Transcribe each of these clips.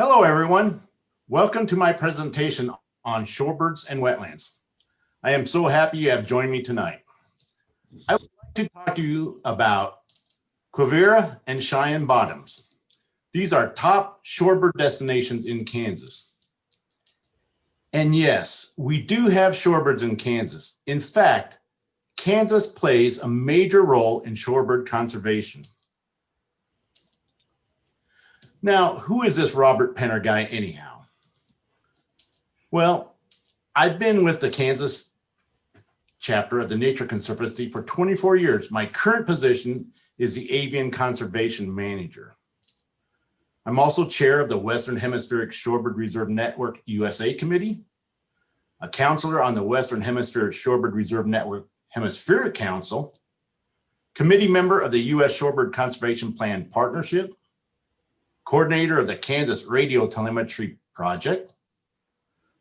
Hello, everyone. Welcome to my presentation on shorebirds and wetlands. I am so happy you have joined me tonight. I would like to talk to you about Quivira and Cheyenne Bottoms. These are top shorebird destinations in Kansas. And yes, we do have shorebirds in Kansas. In fact, Kansas plays a major role in shorebird conservation. Now, who is this Robert Penner guy anyhow? Well, I've been with the Kansas chapter of the Nature Conservancy for 24 years. My current position is the Avian Conservation Manager. I'm also chair of the Western Hemispheric Shorebird Reserve Network USA Committee, a counselor on the Western Hemispheric Shorebird Reserve Network Hemispheric Council, committee member of the U.S. Shorebird Conservation Plan Partnership, coordinator of the Kansas Radio Telemetry Project,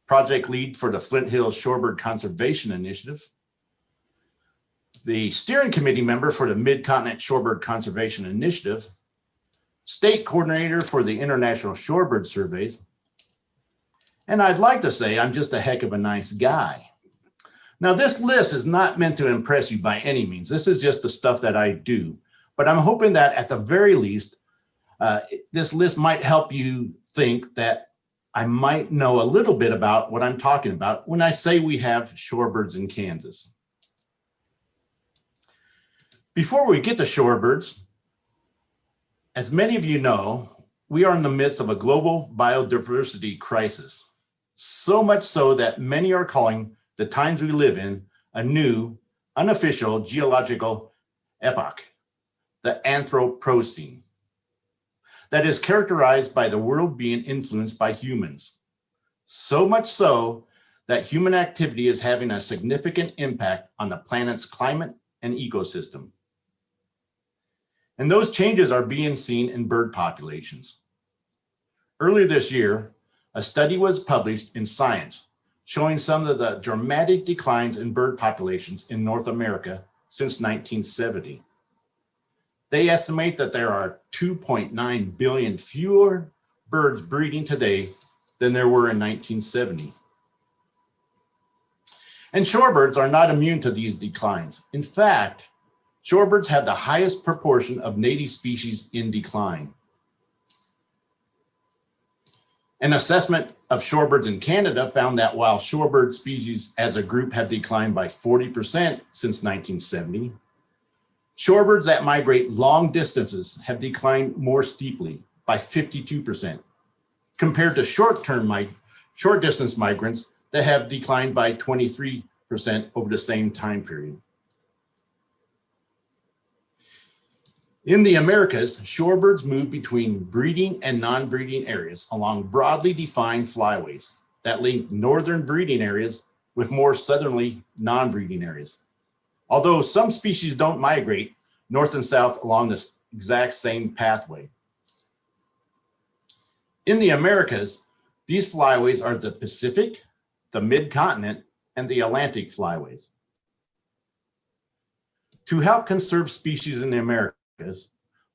project lead for the Flint Hills Shorebird Conservation Initiative, the steering committee member for the Mid-Continent Shorebird Conservation Initiative, state coordinator for the International Shorebird Surveys, and I'd like to say I'm just a heck of a nice guy. Now, this list is not meant to impress you by any means. This is just the stuff that I do, but I'm hoping that at the very least, this list might help you think that I might know a little bit about what I'm talking about when I say we have shorebirds in Kansas. Before we get to shorebirds, as many of you know, we are in the midst of a global biodiversity crisis. So much so that many are calling the times we live in a new, unofficial geological epoch, the Anthropocene, that is characterized by the world being influenced by humans. So much so that human activity is having a significant impact on the planet's climate and ecosystem. And those changes are being seen in bird populations. Earlier this year, a study was published in Science showing some of the dramatic declines in bird populations in North America since 1970. They estimate that there are 2.9 billion fewer birds breeding today than there were in 1970. And shorebirds are not immune to these declines. In fact, shorebirds have the highest proportion of native species in decline. An assessment of shorebirds in Canada found that while shorebird species as a group have declined by 40% since 1970, shorebirds that migrate long distances have declined more steeply by 52%, compared to short distance migrants that have declined by 23% over the same time period. In the Americas, shorebirds move between breeding and non-breeding areas along broadly defined flyways that link northern breeding areas with more southerly non-breeding areas. Although some species don't migrate north and south along this exact same pathway. In the Americas, these flyways are the Pacific, the Mid-Continent, and the Atlantic flyways. To help conserve species in the Americas,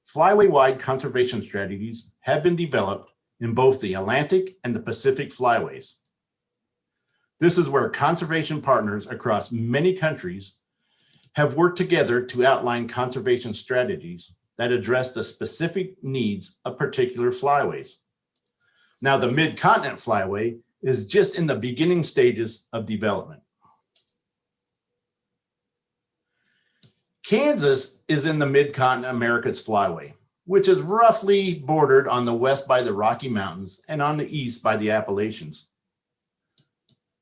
flyway-wide conservation strategies have been developed in both the Atlantic and the Pacific flyways. This is where conservation partners across many countries have worked together to outline conservation strategies that address the specific needs of particular flyways. Now, the Mid-Continent flyway is just in the beginning stages of development. Kansas is in the Mid-Continent Americas flyway, which is roughly bordered on the west by the Rocky Mountains and on the east by the Appalachians.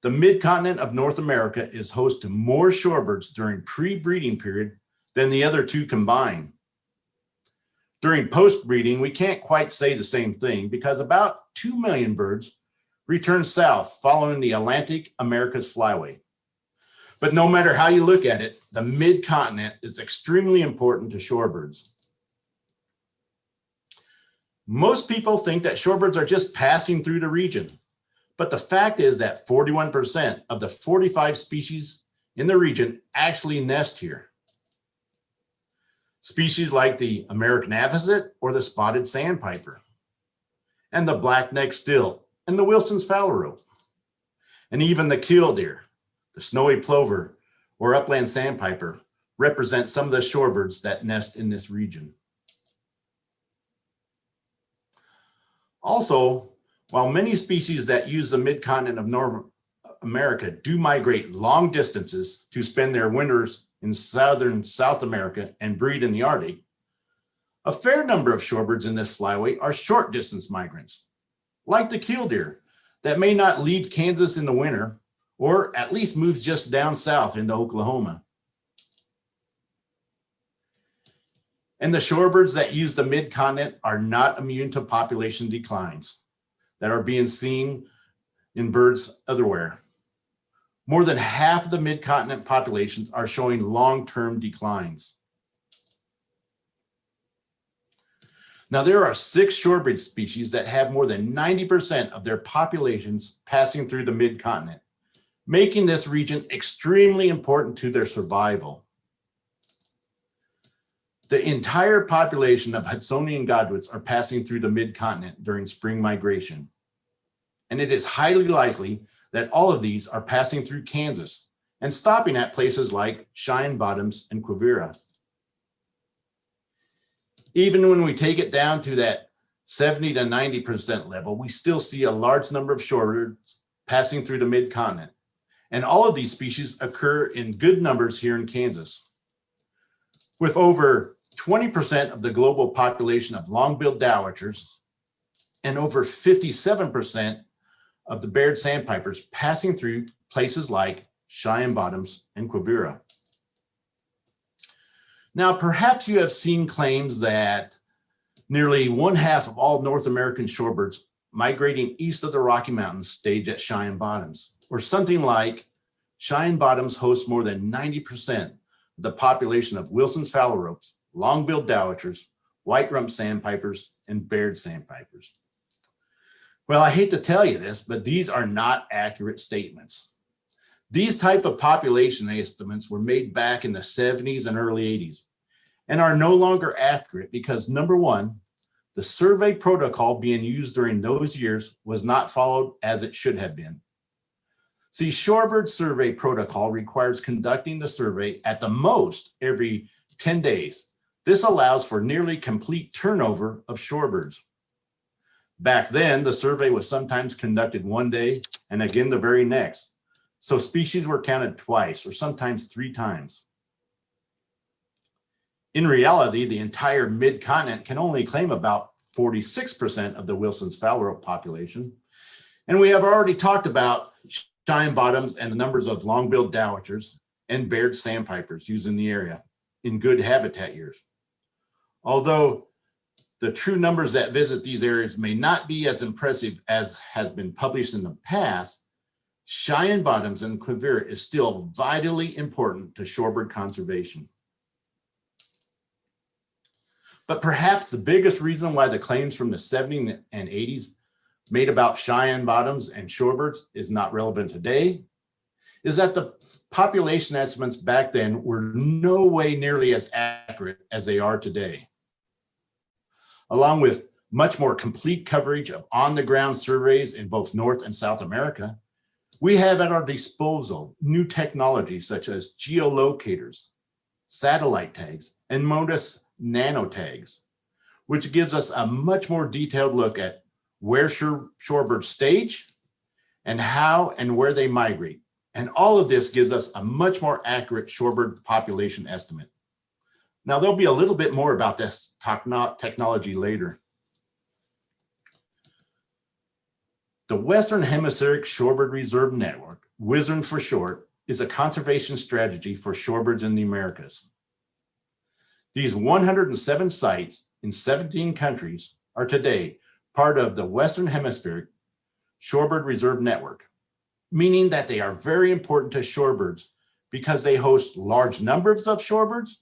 The Mid-Continent of North America is host to more shorebirds during pre-breeding period than the other two combined. During post-breeding, we can't quite say the same thing because about 2 million birds return south following the Atlantic Americas flyway. But no matter how you look at it, the Mid-Continent is extremely important to shorebirds. Most people think that shorebirds are just passing through the region. But the fact is that 41% of the 45 species in the region actually nest here. Species like the American avocet or the spotted sandpiper. and the black-necked stilt, and the Wilson's phalarope. And even the killdeer, the snowy plover, or upland sandpiper represent some of the shorebirds that nest in this region. Also, while many species that use the mid-continent of North America do migrate long distances to spend their winters in southern South America and breed in the Arctic, a fair number of shorebirds in this flyway are short distance migrants, like the killdeer, that may not leave Kansas in the winter, or at least moves just down south into Oklahoma. And the shorebirds that use the mid-continent are not immune to population declines that are being seen in birds everywhere. More than half of the mid-continent populations are showing long-term declines. Now, there are 6 shorebird species that have more than 90% of their populations passing through the mid-continent, making this region extremely important to their survival. The entire population of Hudsonian godwits are passing through the mid-continent during spring migration. And it is highly likely that all of these are passing through Kansas and stopping at places like Cheyenne Bottoms and Quivira. Even when we take it down to that 70 to 90% level, we still see a large number of shorebirds passing through the mid-continent. And all of these species occur in good numbers here in Kansas. With over 20% of the global population of long-billed dowitchers and over 57% of the Baird sandpipers passing through places like Cheyenne Bottoms and Quivira. Now, perhaps you have seen claims that nearly 1/2 of all North American shorebirds migrating east of the Rocky Mountains stage at Cheyenne Bottoms, or something like Cheyenne Bottoms hosts more than 90% of the population of Wilson's phalaropes, long-billed dowitchers, white-rumped sandpipers, and Baird sandpipers. Well, I hate to tell you this, but these are not accurate statements. These type of population estimates were made back in the 70s and early 80s and are no longer accurate because, number one, the survey protocol being used during those years was not followed as it should have been. See, shorebird survey protocol requires conducting the survey at the most every 10 days. This allows for nearly complete turnover of shorebirds. Back then, the survey was sometimes conducted one day and again the very next. So species were counted twice or sometimes 3 times. In reality, the entire mid-continent can only claim about 46% of the Wilson's phalarope population. And we have already talked about Cheyenne Bottoms and the numbers of long-billed dowitchers and Baird sandpipers used in the area in good habitat years. Although the true numbers that visit these areas may not be as impressive as has been published in the past, Cheyenne Bottoms and Quivira is still vitally important to shorebird conservation. But perhaps the biggest reason why the claims from the 70s and 80s made about Cheyenne Bottoms and shorebirds is not relevant today is that the population estimates back then were no way nearly as accurate as they are today. Along with much more complete coverage of on-the-ground surveys in both North and South America, we have at our disposal new technologies such as geolocators, satellite tags, and MODIS nanotags, which gives us a much more detailed look at where shorebirds stage and how and where they migrate. And all of this gives us a much more accurate shorebird population estimate. Now, there'll be a little bit more about this technology later. The Western Hemispheric Shorebird Reserve Network, WISRN for short, is a conservation strategy for shorebirds in the Americas. These 107 sites in 17 countries are today part of the Western Hemispheric Shorebird Reserve Network, meaning that they are very important to shorebirds because they host large numbers of shorebirds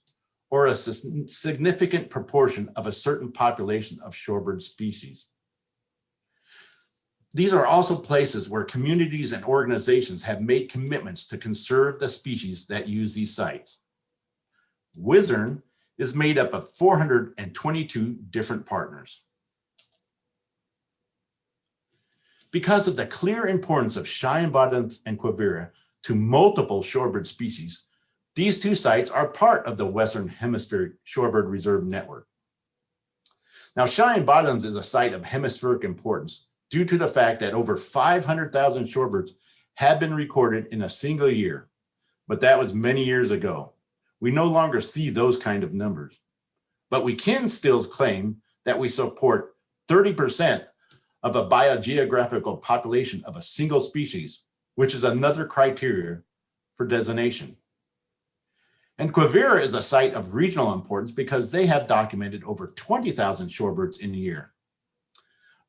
or a significant proportion of a certain population of shorebird species. These are also places where communities and organizations have made commitments to conserve the species that use these sites. WISRN is made up of 422 different partners. Because of the clear importance of Cheyenne bottoms and Quivira to multiple shorebird species, these two sites are part of the Western Hemisphere Shorebird Reserve Network. Now, Cheyenne Bottoms is a site of hemispheric importance due to the fact that over 500,000 shorebirds have been recorded in a single year, but that was many years ago. We no longer see those kind of numbers, but we can still claim that we support 30% of a biogeographical population of a single species, which is another criteria for designation. And Quivira is a site of regional importance because they have documented over 20,000 shorebirds in a year.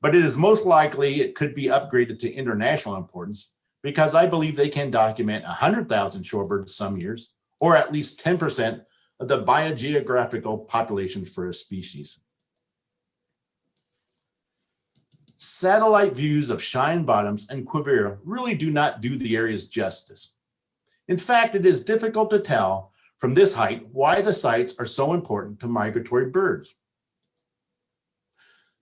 But it is most likely it could be upgraded to international importance because I believe they can document 100,000 shorebirds some years, or at least 10% of the biogeographical population for a species. Satellite views of Cheyenne Bottoms and Quivira really do not do the areas justice. In fact, it is difficult to tell from this height why the sites are so important to migratory birds.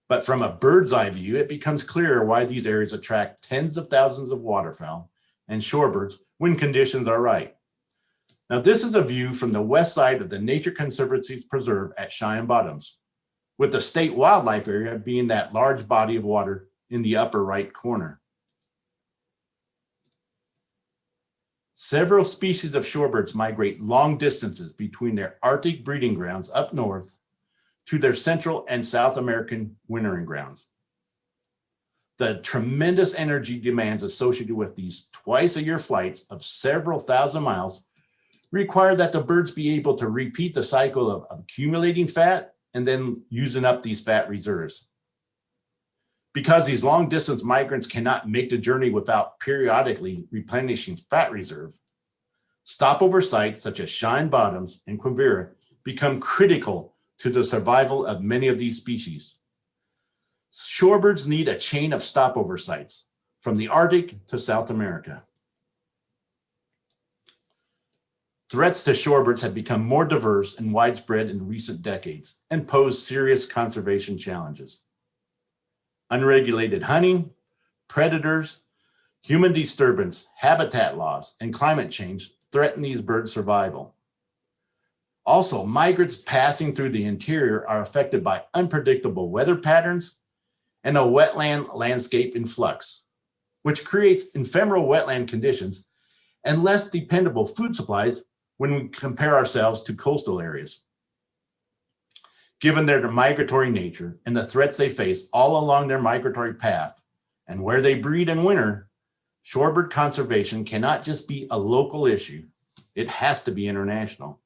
But from a bird's eye view, it becomes clearer why these areas attract tens of thousands of waterfowl and shorebirds when conditions are right. Now, this is a view from the west side of the Nature Conservancy's preserve at Cheyenne Bottoms, with the state wildlife area being that large body of water in the upper right corner. Several species of shorebirds migrate long distances between their Arctic breeding grounds up north to their Central and South American wintering grounds. The tremendous energy demands associated with these twice-a-year flights of several thousand miles require that the birds be able to repeat the cycle of accumulating fat and then using up these fat reserves. Because these long-distance migrants cannot make the journey without periodically replenishing fat reserve, stopover sites such as Cheyenne Bottoms and Quivira become critical to the survival of many of these species. Shorebirds need a chain of stopover sites from the Arctic to South America. Threats to shorebirds have become more diverse and widespread in recent decades and pose serious conservation challenges. Unregulated hunting, predators, human disturbance, habitat loss, and climate change threaten these birds' survival. Also, migrants passing through the interior are affected by unpredictable weather patterns and a wetland landscape in flux, which creates ephemeral wetland conditions and less dependable food supplies when we compare ourselves to coastal areas. Given their migratory nature and the threats they face all along their migratory path and where they breed and winter, shorebird conservation cannot just be a local issue. It has to be international.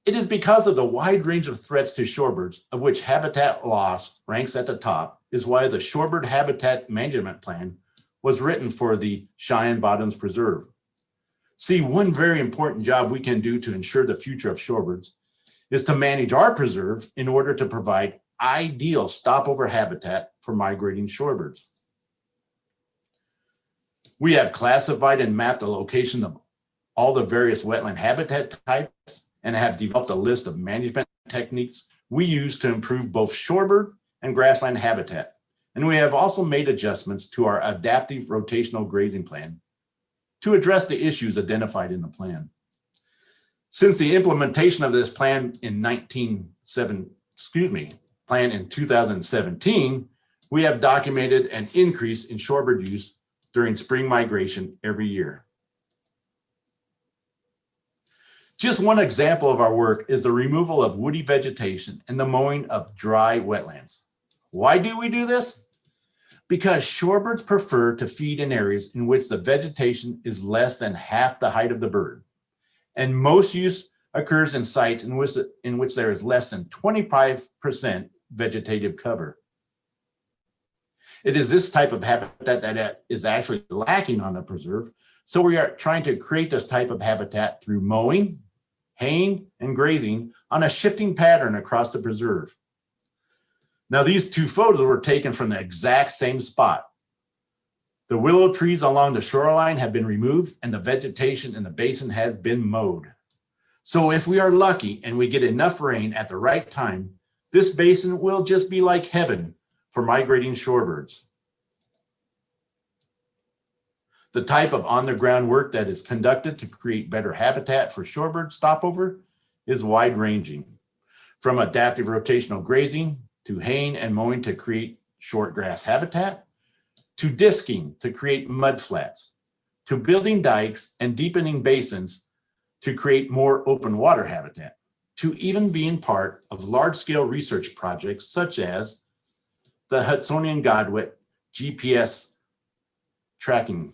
It is because of the wide range of threats to shorebirds, of which habitat loss ranks at the top, is why the Shorebird Habitat Management Plan was written for the Cheyenne Bottoms Preserve. See, one very important job we can do to ensure the future of shorebirds is to manage our preserve in order to provide ideal stopover habitat for migrating shorebirds. We have classified and mapped the location of all the various wetland habitat types and have developed a list of management techniques we use to improve both shorebird and grassland habitat. And we have also made adjustments to our adaptive rotational grazing plan to address the issues identified in the plan. Since the implementation of this plan in 2017, we have documented an increase in shorebird use during spring migration every year. Just one example of our work is the removal of woody vegetation and the mowing of dry wetlands. Why do we do this? Because shorebirds prefer to feed in areas in which the vegetation is less than half the height of the bird. And most use occurs in sites in which there is less than 25% vegetative cover. It is this type of habitat that is actually lacking on the preserve. So we are trying to create this type of habitat through mowing, haying, and grazing on a shifting pattern across the preserve. Now, these two photos were taken from the exact same spot. The willow trees along the shoreline have been removed and the vegetation in the basin has been mowed. So if we are lucky and we get enough rain at the right time, this basin will just be like heaven for migrating shorebirds. The type of on-the-ground work that is conducted to create better habitat for shorebird stopover is wide-ranging, from adaptive rotational grazing to haying and mowing to create short grass habitat, to disking to create mud flats, to building dikes and deepening basins to create more open water habitat, to even being part of large-scale research projects such as the Hudsonian Godwit GPS tracking.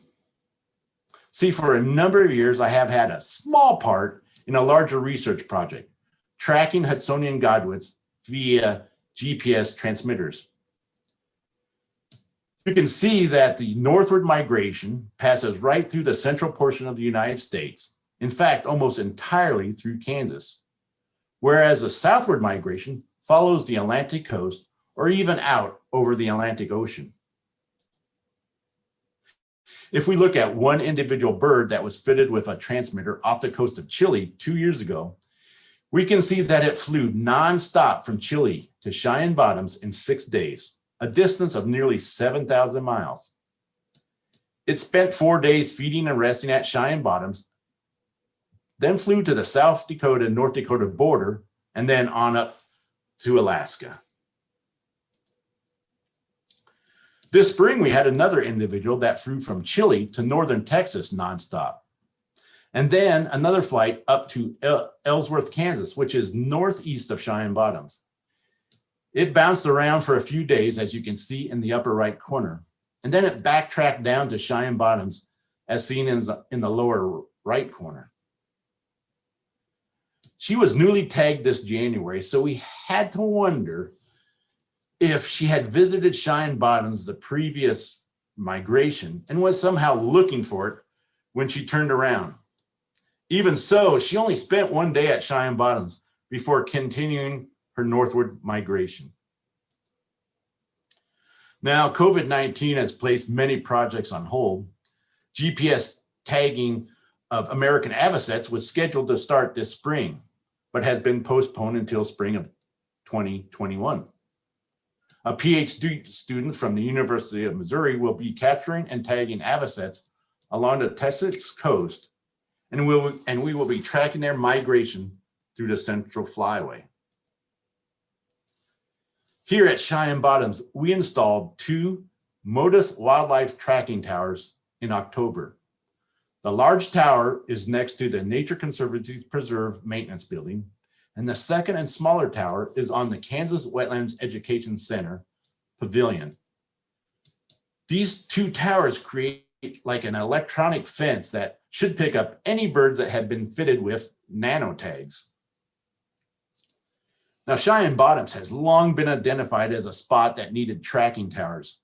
See, for a number of years, I have had a small part in a larger research project, tracking Hudsonian Godwits via GPS transmitters. You can see that the northward migration passes right through the central portion of the United States, in fact, almost entirely through Kansas, whereas the southward migration follows the Atlantic coast or even out over the Atlantic Ocean. If we look at one individual bird that was fitted with a transmitter off the coast of Chile 2 years ago, we can see that it flew nonstop from Chile to Cheyenne Bottoms in 6 days, a distance of nearly 7,000 miles. It spent 4 days feeding and resting at Cheyenne Bottoms, then flew to the South Dakota, North Dakota border, and then on up to Alaska. This spring, we had another individual that flew from Chile to northern Texas nonstop. And then another flight up to Ellsworth, Kansas, which is northeast of Cheyenne Bottoms. It bounced around for a few days, as you can see in the upper right corner. And then it backtracked down to Cheyenne Bottoms, as seen in the lower right corner. She was newly tagged this January, so we had to wonder if she had visited Cheyenne Bottoms the previous migration and was somehow looking for it when she turned around. Even so, she only spent 1 day at Cheyenne Bottoms before continuing her northward migration. Now, COVID-19 has placed many projects on hold. GPS tagging of American avocets was scheduled to start this spring, but has been postponed until spring of 2021. A PhD student from the University of Missouri will be capturing and tagging avocets along the Texas coast, and we will be tracking their migration through the Central Flyway. Here at Cheyenne Bottoms, we installed 2 Modus wildlife tracking towers in October. The large tower is next to the Nature Conservancy Preserve Maintenance Building, and the second and smaller tower is on the Kansas Wetlands Education Center Pavilion. These 2 towers create like an electronic fence that should pick up any birds that have been fitted with nano tags. Now, Cheyenne Bottoms has long been identified as a spot that needed tracking towers,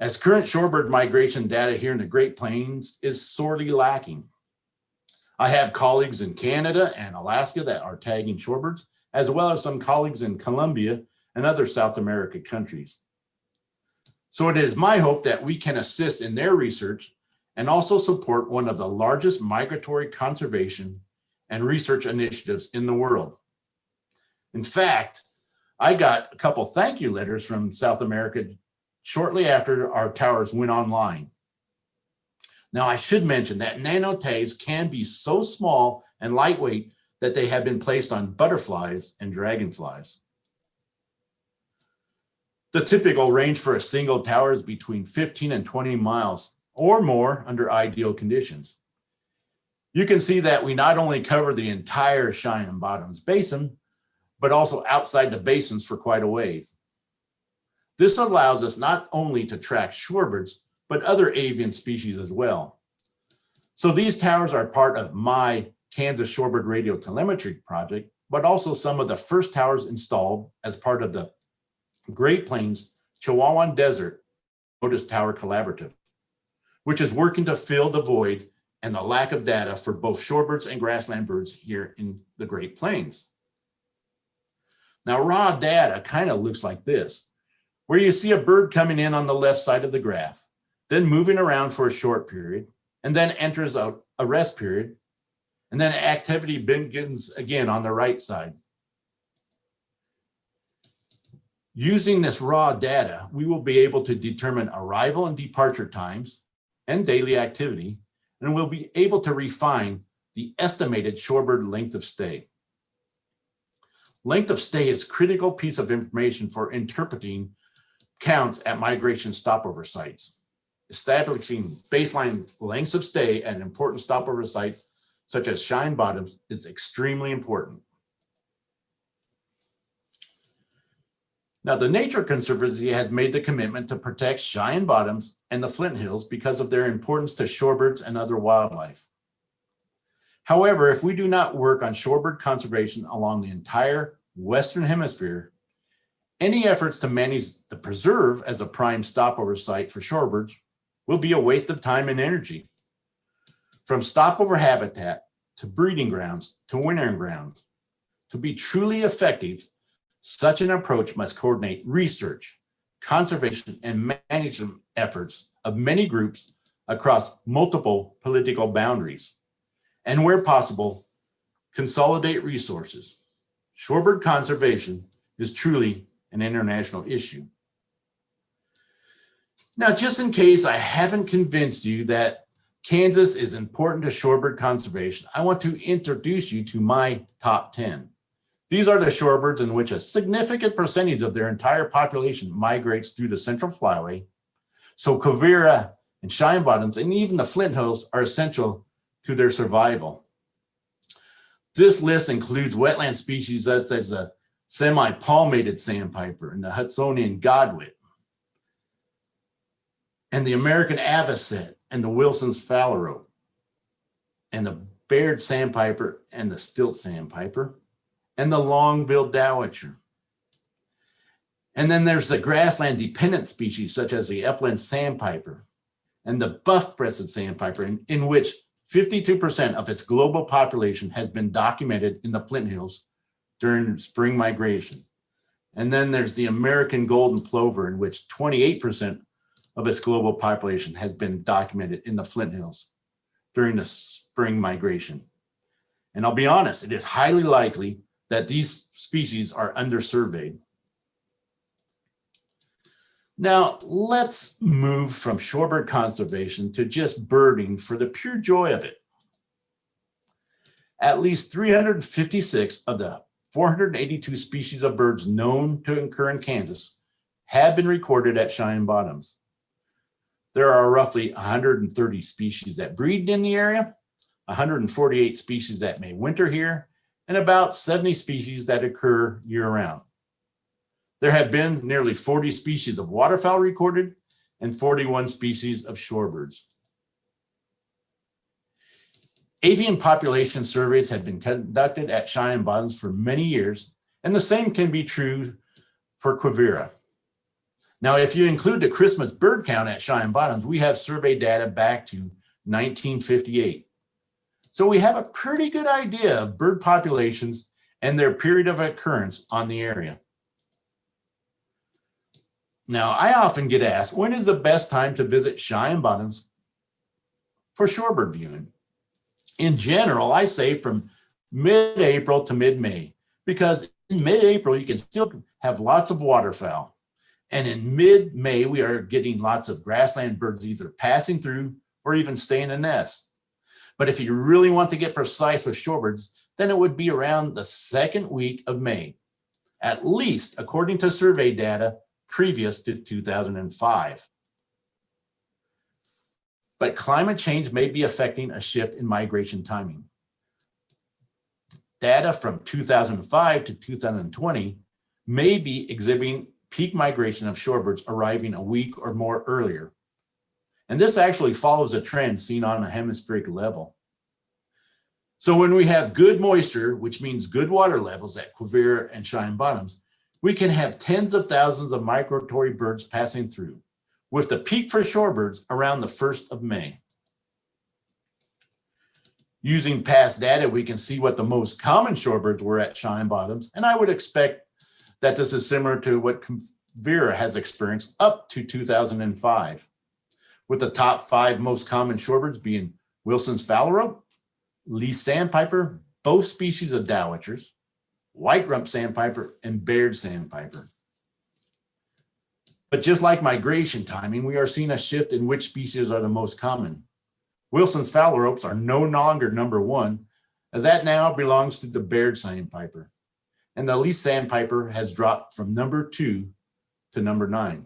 as current shorebird migration data here in the Great Plains is sorely lacking. I have colleagues in Canada and Alaska that are tagging shorebirds, as well as some colleagues in Colombia and other South American countries. So it is my hope that we can assist in their research and also support one of the largest migratory conservation and research initiatives in the world. In fact, I got a couple thank you letters from South America shortly after our towers went online. Now, I should mention that nano tags can be so small and lightweight that they have been placed on butterflies and dragonflies. The typical range for a single tower is between 15 and 20 miles or more under ideal conditions. You can see that we not only cover the entire Cheyenne Bottoms Basin, but also outside the basins for quite a ways. This allows us not only to track shorebirds, but other avian species as well. So these towers are part of my Kansas Shorebird Radio Telemetry project, but also some of the first towers installed as part of the Great Plains Chihuahuan Desert Modus Tower Collaborative, which is working to fill the void and the lack of data for both shorebirds and grassland birds here in the Great Plains. Now, raw data kind of looks like this, where you see a bird coming in on the left side of the graph, then moving around for a short period, and then enters a rest period, and then activity begins again on the right side. Using this raw data, we will be able to determine arrival and departure times and daily activity, and we'll be able to refine the estimated shorebird length of stay. Length of stay is a critical piece of information for interpreting counts at migration stopover sites. Establishing baseline lengths of stay at important stopover sites, such as shine bottoms, is extremely important. Now, the Nature Conservancy has made the commitment to protect Cheyenne Bottoms and the Flint Hills because of their importance to shorebirds and other wildlife. However, if we do not work on shorebird conservation along the entire Western Hemisphere, any efforts to manage the preserve as a prime stopover site for shorebirds will be a waste of time and energy. From stopover habitat to breeding grounds to wintering grounds, to be truly effective, such an approach must coordinate research, conservation, and management efforts of many groups across multiple political boundaries, and where possible, consolidate resources. Shorebird conservation is truly an international issue. Now, just in case I haven't convinced you that Kansas is important to shorebird conservation, I want to introduce you to my top 10. These are the shorebirds in which a significant percentage of their entire population migrates through the Central Flyway. So Quivira and Cheyenne Bottoms and even the Flint Hills are essential to their survival. This list includes wetland species such as the semi-palmated sandpiper and the Hudsonian godwit, and the American avocet and the Wilson's phalarope, and the Baird sandpiper and the stilt sandpiper, and the long-billed dowitcher. And then there's the grassland-dependent species such as the upland sandpiper and the buff-breasted sandpiper, in which 52% of its global population has been documented in the Flint Hills during spring migration. And then there's the American golden plover, in which 28% of its global population has been documented in the Flint Hills during the spring migration. And I'll be honest, it is highly likely that these species are undersurveyed. Now, let's move from shorebird conservation to just birding for the pure joy of it. At least 356 of the 482 species of birds known to occur in Kansas have been recorded at Cheyenne Bottoms. There are roughly 130 species that breed in the area, 148 species that may winter here, and about 70 species that occur year-round. There have been nearly 40 species of waterfowl recorded and 41 species of shorebirds. Avian population surveys have been conducted at Cheyenne Bottoms for many years, and the same can be true for Quivira. Now, if you include the Christmas bird count at Cheyenne Bottoms, we have survey data back to 1958. So we have a pretty good idea of bird populations and their period of occurrence on the area. Now, I often get asked, when is the best time to visit Cheyenne Bottoms for shorebird viewing? In general, I say from mid-April to mid-May, because in mid-April, you can still have lots of waterfowl. And in mid-May, we are getting lots of grassland birds either passing through or even staying in nests. But if you really want to get precise with shorebirds, then it would be around the second week of May, at least according to survey data previous to 2005. But climate change may be affecting a shift in migration timing. Data from 2005 to 2020 may be exhibiting peak migration of shorebirds arriving a week or more earlier. And this actually follows a trend seen on a hemispheric level. So when we have good moisture, which means good water levels at Quivira and Cheyenne Bottoms, we can have tens of thousands of migratory birds passing through, with the peak for shorebirds around the 1st of May. Using past data, we can see what the most common shorebirds were at Cheyenne Bottoms, and I would expect that this is similar to what Quivira has experienced up to 2005. With the top 5 most common shorebirds being Wilson's phalarope, Lee's sandpiper, both species of dowitchers, white rump sandpiper, and Baird sandpiper. But just like migration timing, we are seeing a shift in which species are the most common. Wilson's phalaropes are no longer number one, as that now belongs to the Baird sandpiper. And the least sandpiper has dropped from number 2 to number 9.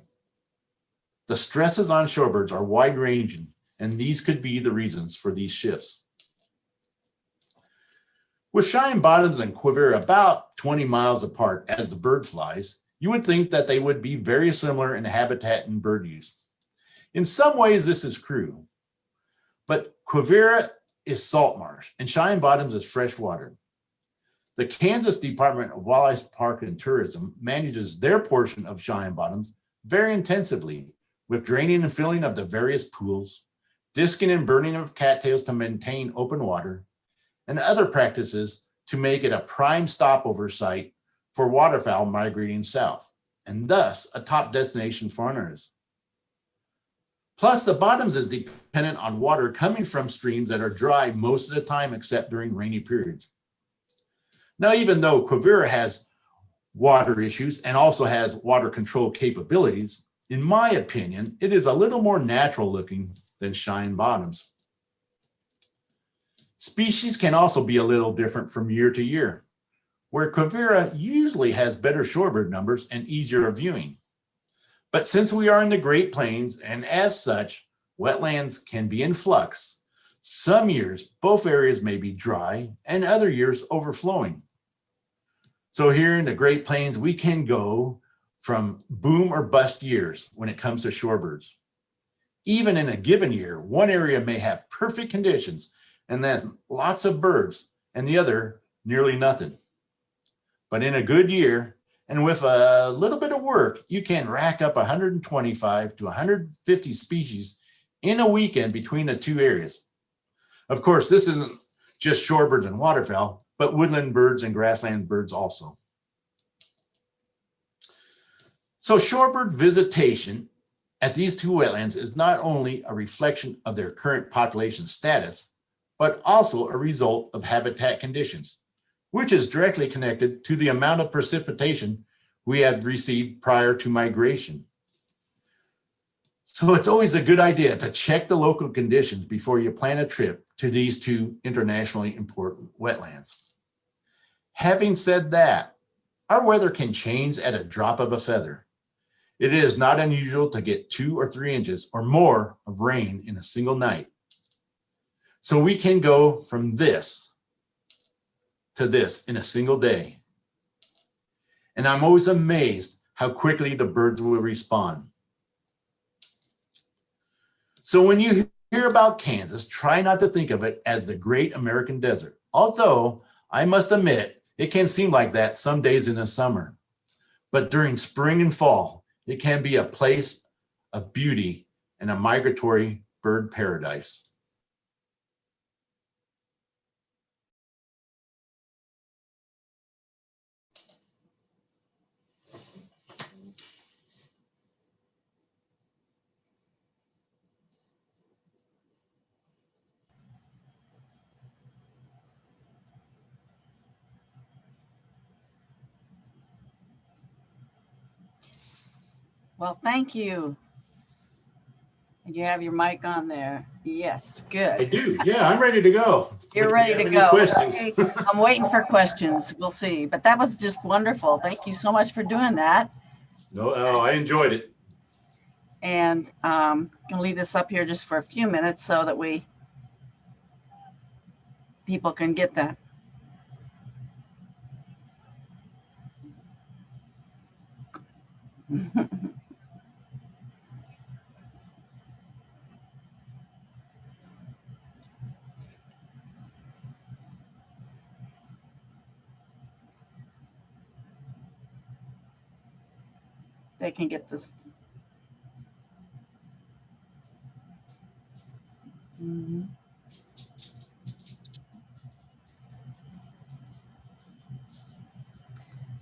The stresses on shorebirds are wide-ranging, and these could be the reasons for these shifts. With Cheyenne bottoms and Quivira about 20 miles apart as the bird flies, you would think that they would be very similar in habitat and bird use. In some ways, this is true, but Quivira is salt marsh and Cheyenne bottoms is fresh water. The Kansas Department of Wildlife Park and Tourism manages their portion of Cheyenne bottoms very intensively with draining and filling of the various pools, disking and burning of cattails to maintain open water, and other practices to make it a prime stopover site for waterfowl migrating south, and thus a top destination for hunters. Plus, the bottoms is dependent on water coming from streams that are dry most of the time except during rainy periods. Now, even though Quivira has water issues and also has water control capabilities, in my opinion, it is a little more natural looking than Cheyenne bottoms. Species can also be a little different from year to year, where Quivira usually has better shorebird numbers and easier viewing. But since we are in the Great Plains, and as such, wetlands can be in flux, some years both areas may be dry and other years overflowing. So here in the Great Plains, we can go from boom or bust years when it comes to shorebirds. Even in a given year, one area may have perfect conditions and there's lots of birds, and the other nearly nothing. But in a good year, and with a little bit of work, you can rack up 125 to 150 species in a weekend between the two areas. Of course, this isn't just shorebirds and waterfowl, but woodland birds and grassland birds also. So shorebird visitation at these two wetlands is not only a reflection of their current population status, but also a result of habitat conditions, which is directly connected to the amount of precipitation we have received prior to migration. So it's always a good idea to check the local conditions before you plan a trip to these two internationally important wetlands. Having said that, our weather can change at a drop of a feather. It is not unusual to get 2 or 3 inches or more of rain in a single night. So we can go from this to this in a single day. And I'm always amazed how quickly the birds will respond. So when you hear about Kansas, try not to think of it as the great American desert. Although I must admit, it can seem like that some days in the summer. But during spring and fall, it can be a place of beauty and a migratory bird paradise. Well, thank you. And you have your mic on there. Yes, good. I do. Yeah, I'm ready to go. You're ready to go. Okay. I'm waiting for questions. We'll see. But that was just wonderful. Thank you so much for doing that. No, I enjoyed it. And I'm going to leave this up here just for a few minutes so that people can get that. They can get this. Mm-hmm.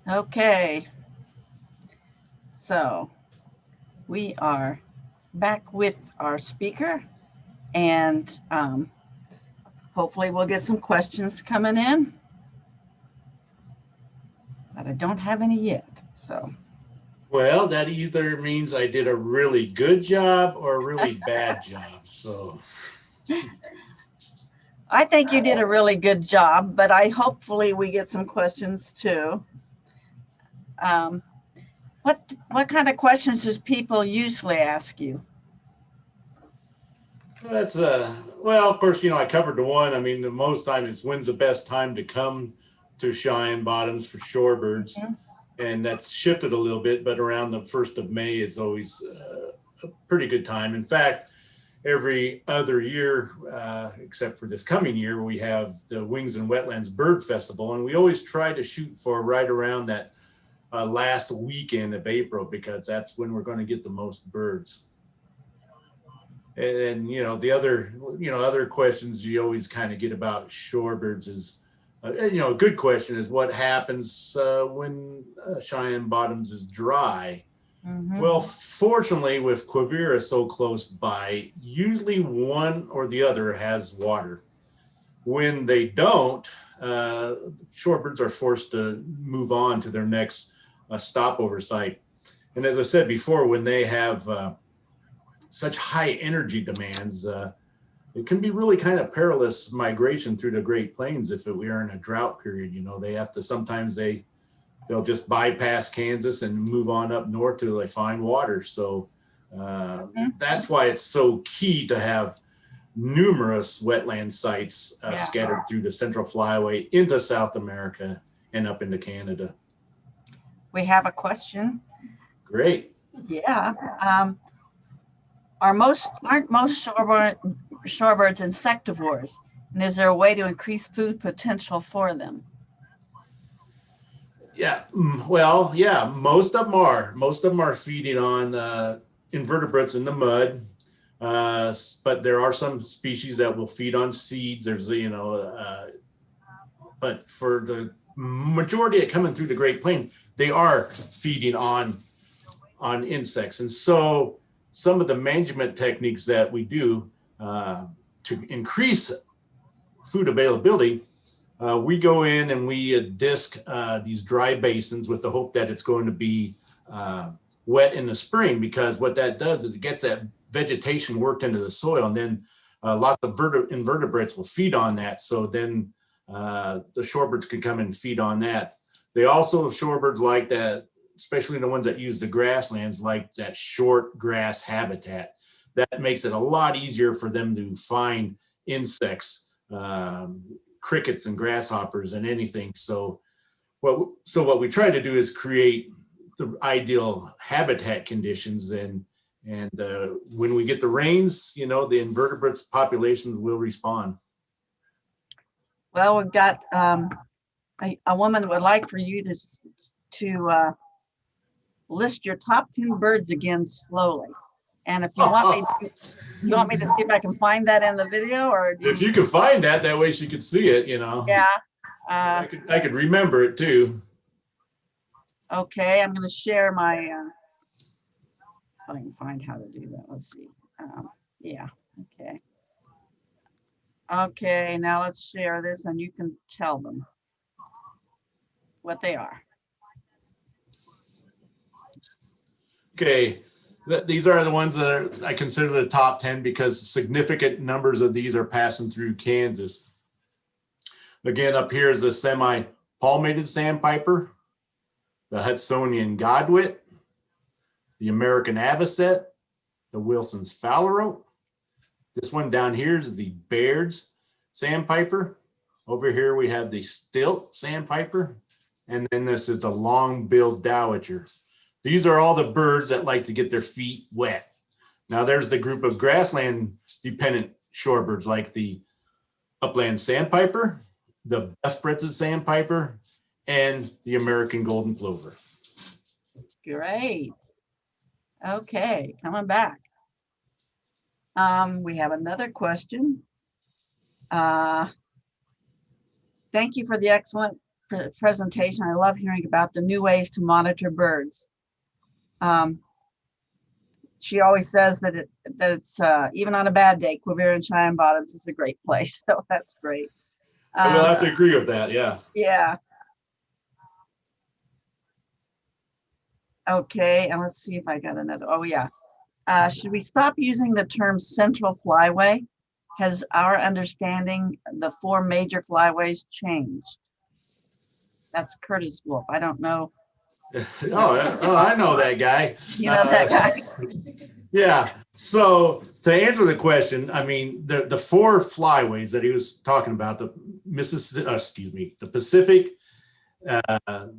Okay. So we are back with our speaker, and hopefully we'll get some questions coming in, but I don't have any yet. So Well, that either means I did a really good job or a really bad job. So, I think you did a really good job, but hopefully we get some questions too. Um, what kind of questions does people usually ask you? that's well, of course, I covered the one. I mean, the most time is when's the best time to come to Cheyenne Bottoms for shorebirds, Mhm. and that's shifted a little bit, but around the 1st of May is always a pretty good time. In fact, every other year, except for this coming year, we have the Wings and Wetlands Bird Festival, and we always try to shoot for right around that last weekend of April because that's when we're going to get the most birds. And the other questions you always kind of get about shorebirds is a good question is what happens when Cheyenne Bottoms is dry. Well, fortunately, with Quivira so close by, usually one or the other has water. When they don't, shorebirds are forced to move on to their next stopover site. And as I said before, when they have such high energy demands, it can be really kind of perilous migration through the Great Plains if we are in a drought period. They have to sometimes they'll just bypass Kansas and move on up north till they find water. So that's why it's so key to have numerous wetland sites scattered through the Central Flyway into South America and up into Canada. We have a question. Great. Yeah. Aren't most shorebirds insectivores? And is there a way to increase food potential for them? Yeah, well, yeah, most of them are. Most of them are feeding on invertebrates in the mud, but there are some species that will feed on seeds. There's, but for the majority of coming through the Great Plains, they are feeding on insects. And so some of the management techniques that we do to increase food availability, we go in and we disc these dry basins with the hope that it's going to be wet in the spring, because what that does is it gets that vegetation worked into the soil, and then lots of invertebrates will feed on that. So then the shorebirds can come and feed on that. They also, shorebirds like that, especially the ones that use the grasslands, like that short grass habitat. That makes it a lot easier for them to find insects, crickets and grasshoppers and anything. So what we try to do is create the ideal habitat conditions, and when we get the rains, the invertebrates populations will respond. Well, we've got a woman that would like for you to list your top 10 birds again slowly. And if you want me to see if I can find that in the video, or if you can find that way she could see it, Yeah. I could remember it too. Okay, I'm going to share my. If I can find how to do that. Let's see. Yeah. Okay. Okay. Now let's share this, and you can tell them what they are. Okay. These are the ones that I consider the top 10 because significant numbers of these are passing through Kansas. Again, up here is the semi-palmated sandpiper, the Hudsonian godwit, the American avocet, the Wilson's phalarope. This one down here is the Baird's sandpiper. Over here we have the stilt sandpiper, and then this is the long-billed dowager. These are all the birds that like to get their feet wet. Now there's the group of grassland dependent shorebirds like the upland sandpiper, the Bethbrett's sandpiper, and the American golden plover. Great. Okay, coming back. We have another question. Thank you for the excellent presentation. I love hearing about the new ways to monitor birds. She always says that it's even on a bad day, Quivira and Cheyenne Bottoms is a great place. So that's great. I will have to agree with that. Yeah. Yeah. Okay, and let's see if I got another. Oh, yeah. Should we stop using the term central flyway? Has our understanding the four major flyways changed? That's Curtis Wolf. I don't know. I know that guy. You know that guy? Yeah. So to answer the question, I mean, the four flyways that he was talking about, the the Pacific,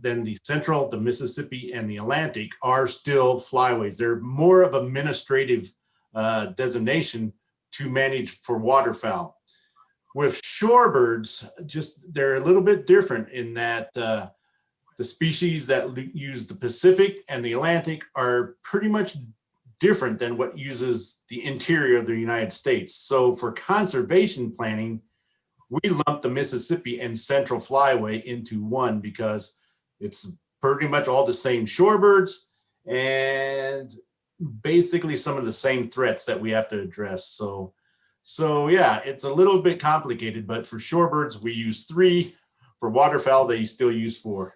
then the Central, the Mississippi, and the Atlantic are still flyways. They're more of administrative designation to manage for waterfowl. With shorebirds, they're a little bit different in that the species that use the Pacific and the Atlantic are pretty much different than what uses the interior of the United States. So for conservation planning, we lump the Mississippi and Central Flyway into one because it's pretty much all the same shorebirds and basically some of the same threats that we have to address. So yeah, it's a little bit complicated, but for shorebirds, we use 3. For waterfowl, they still use 4.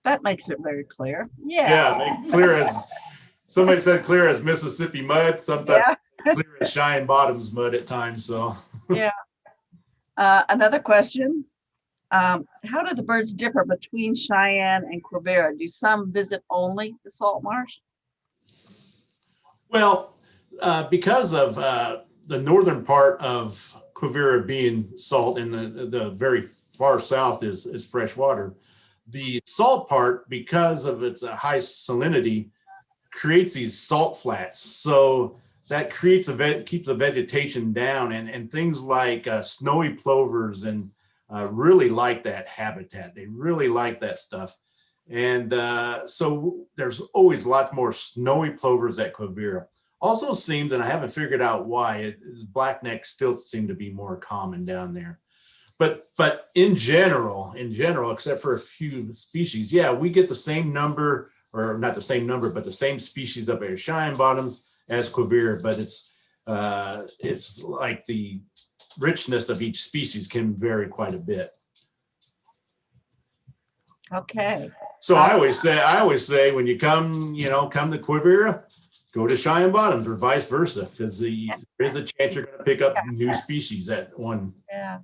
That makes it very clear. Yeah. Yeah, clear as somebody said, clear as Mississippi mud. Sometimes clear as Cheyenne Bottoms mud at times. So yeah. Another question. How do the birds differ between Cheyenne and Quivira? Do some visit only the salt marsh? well, because of the northern part of Quivira being salt and the very far south is fresh water. The salt part, because of its high salinity, creates these salt flats. So that creates keeps the vegetation down, and things like snowy plovers and really like that habitat. They really like that stuff. And so there's always lots more snowy plovers at Quivira. Also seems, and I haven't figured out why, blacknecks still seem to be more common down there. But in general, except for a few species, yeah, we get the same number, or not the same number, but the same species up at Cheyenne Bottoms as Quivira. But it's like the richness of each species can vary quite a bit. Okay. So I always say when you come to Quivira, go to Cheyenne Bottoms or vice versa, because there is a chance you're going to pick up new species at one. Yeah.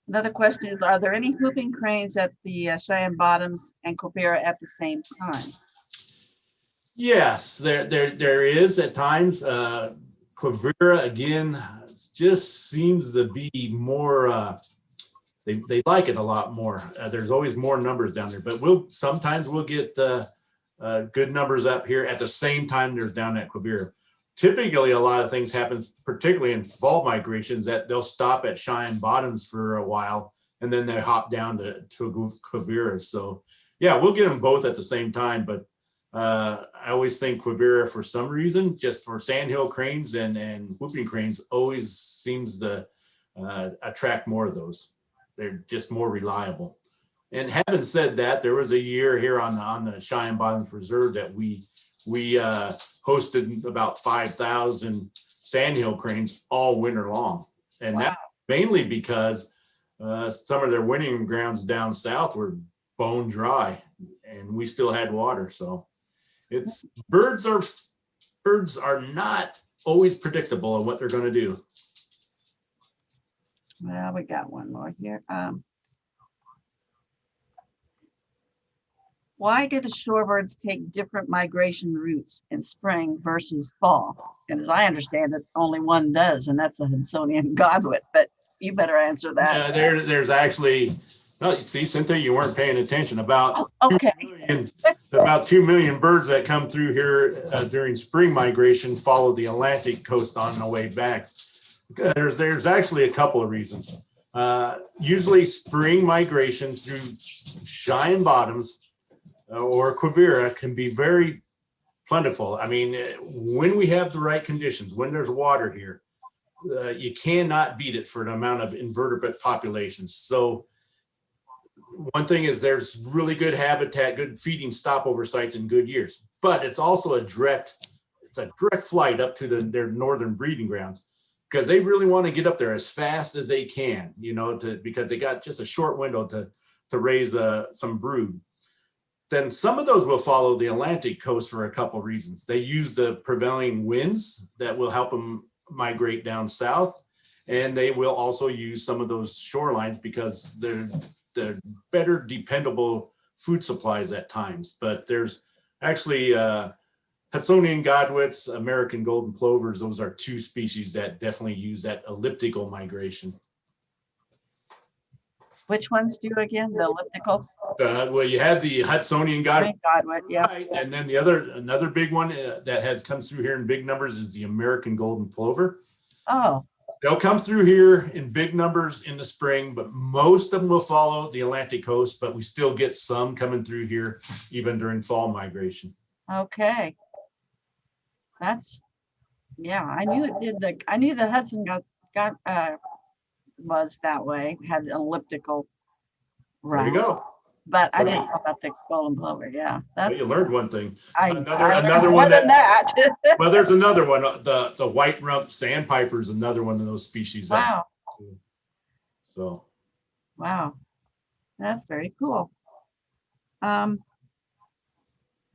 Another question is, are there any whooping cranes at the Cheyenne Bottoms and Quivira at the same time? Yes, there is at times. Quivira, again, just seems to be more, they like it a lot more. There's always more numbers down there, but sometimes we'll get good numbers up here at the same time there's down at Quivira. Typically, a lot of things happen, particularly in fall migrations, that they'll stop at Cheyenne Bottoms for a while and then they hop down to Quivira. So yeah, we'll get them both at the same time, but I always think Quivira, for some reason, just for sandhill cranes and whooping cranes, always seems to attract more of those. They're just more reliable. And having said that, there was a year here on the Cheyenne Bottoms Reserve that we hosted about 5,000 sandhill cranes all winter long. And wow. That mainly because some of their winning grounds down south were bone dry and we still had water. So birds are not always predictable on what they're going to do. Well, we got one more here. Why do the shorebirds take different migration routes in spring versus fall? And as I understand it, only one does, and that's the Hudsonian godwit. But you better answer that. There's actually, well, you see, Cynthia, you weren't paying attention. About 2 million birds that come through here during spring migration follow the Atlantic coast on the way back. There's actually a couple of reasons. Usually spring migration through Cheyenne Bottoms or Quivira can be very plentiful. I mean, when we have the right conditions, when there's water here, you cannot beat it for an amount of invertebrate populations. So one thing is there's really good habitat, good feeding stopover sites in good years, but it's also a direct flight up to their northern breeding grounds, because they really want to get up there as fast as they can, because they got just a short window to raise some brood. then some of those will follow the Atlantic coast for a couple reasons. They use the prevailing winds that will help them migrate down south. And they will also use some of those shorelines because they're better dependable food supplies at times. But there's actually Hudsonian godwits, American golden plovers. Those are two species that definitely use that elliptical migration. Which ones do again? The elliptical? Well, you have the Hudsonian godwit, Godwit, yeah. right, and then another big one that comes through here in big numbers is the American golden plover. Oh, They'll come through here in big numbers in the spring, but most of them will follow the Atlantic coast, but we still get some coming through here even during fall migration. okay. That's, yeah, I knew it did. I knew the Hudson was that way, had an elliptical There route. you go. But I So didn't know about the golden plover. Yeah, Well, that's you learned one thing. I Another learned one more than that. well, there's another one. The white rump sandpiper is another one of those species. Wow, So wow, that's very cool. I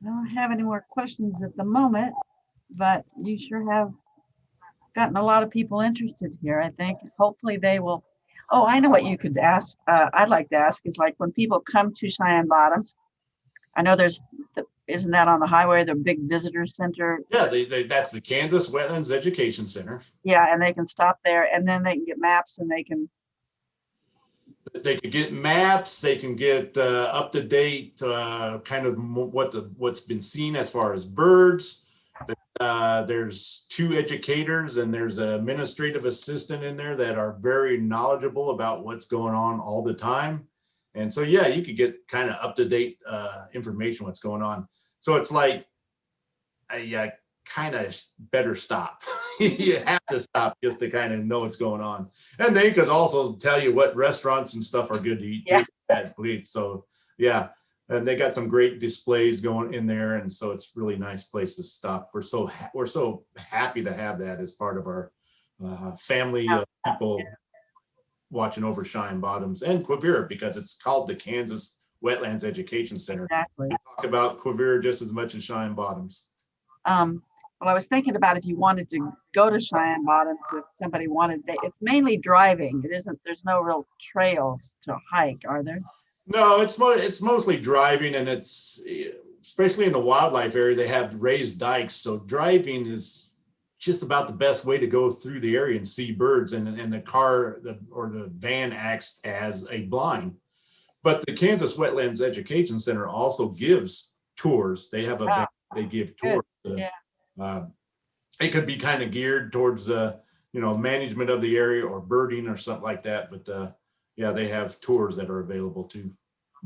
don't have any more questions at the moment, but you sure have gotten a lot of people interested here. I think hopefully they will. Oh, I know what you could ask. I'd like to ask is like when people come to Cheyenne Bottoms. I know isn't that on the highway, the big visitor center? yeah, that's the Kansas Wetlands Education Center. Yeah, and they can stop there and then they can get maps and they can. They can get maps. They can get up to date kind of what's been seen as far as birds. There's two educators and there's an administrative assistant in there that are very knowledgeable about what's going on all the time. And so, yeah, you could get kind of up to date information, what's going on. So it's like, I kind of better stop. You have to stop just to kind of know what's going on. And they could also tell you what restaurants and stuff are good to eat. Yeah. Too. So, yeah. And they got some great displays going in there, and so it's a really nice place to stop. We're so happy to have that as part of our family of people watching over Cheyenne Bottoms and Quivira, because it's called the Kansas Wetlands Education Center. Exactly. We talk about Quivira just as much as Cheyenne Bottoms. Well, I was thinking about if you wanted to go to Cheyenne Bottoms, if somebody wanted, it's mainly driving. It isn't. There's no real trails to hike, are there? No, it's mostly driving, and it's especially in the wildlife area, they have raised dikes. So driving is just about the best way to go through the area and see birds, and the car or the van acts as a blind. But the Kansas Wetlands Education Center also gives tours. They have a van, they give tours. It could be kind of geared towards management of the area or birding or something like that. But yeah, they have tours that are available too.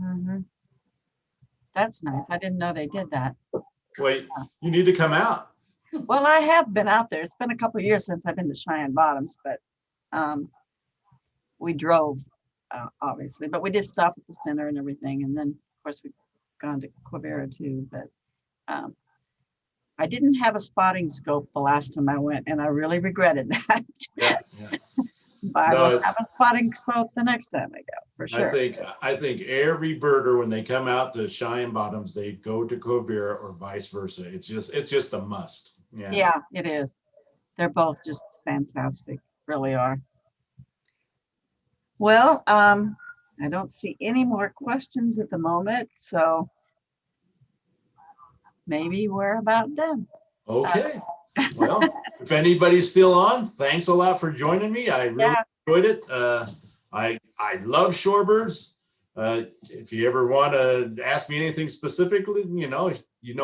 Mm-hmm. That's nice. I didn't know they did that. Wait, you need to come out. Well, I have been out there. It's been a couple of years since I've been to Cheyenne Bottoms, but we drove, obviously, but we did stop at the center and everything. And then, of course, we've gone to Quivira too. But I didn't have a spotting scope the last time I went, and I really regretted that. Yeah. But I will have a spotting scope the next time I go, for sure. I think every birder, when they come out to Cheyenne Bottoms, they go to Quivira or vice versa. It's just a must. Yeah, it is. They're both just fantastic, really are. Well, I don't see any more questions at the moment, so maybe we're about done. Okay. Well, if anybody's still on, thanks a lot for joining me. I really enjoyed it. I love shorebirds. If you ever want to ask me anything specifically, you know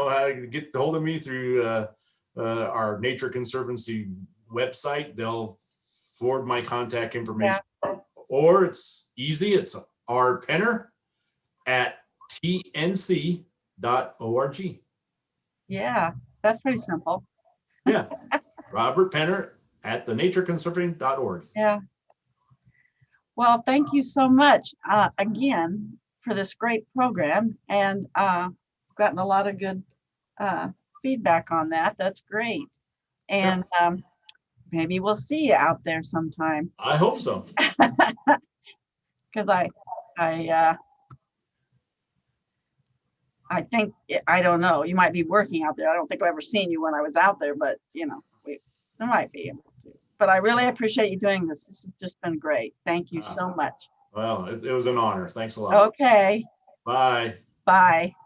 how to get hold of me through our Nature Conservancy website. They'll forward my contact information. Or it's easy. It's rpenner@tnc.org. Yeah, that's pretty simple. Yeah, Robert Penner at thenatureconserving.org. Yeah. Well, thank you so much again for this great program, and gotten a lot of good feedback on that. That's great. And maybe we'll see you out there sometime. I hope so. Because I think, I don't know, you might be working out there. I don't think I've ever seen you when I was out there, but there might be able to. But I really appreciate you doing this. This has just been great. Thank you so much. Well, it was an honor. Thanks a lot. Okay, Bye. bye.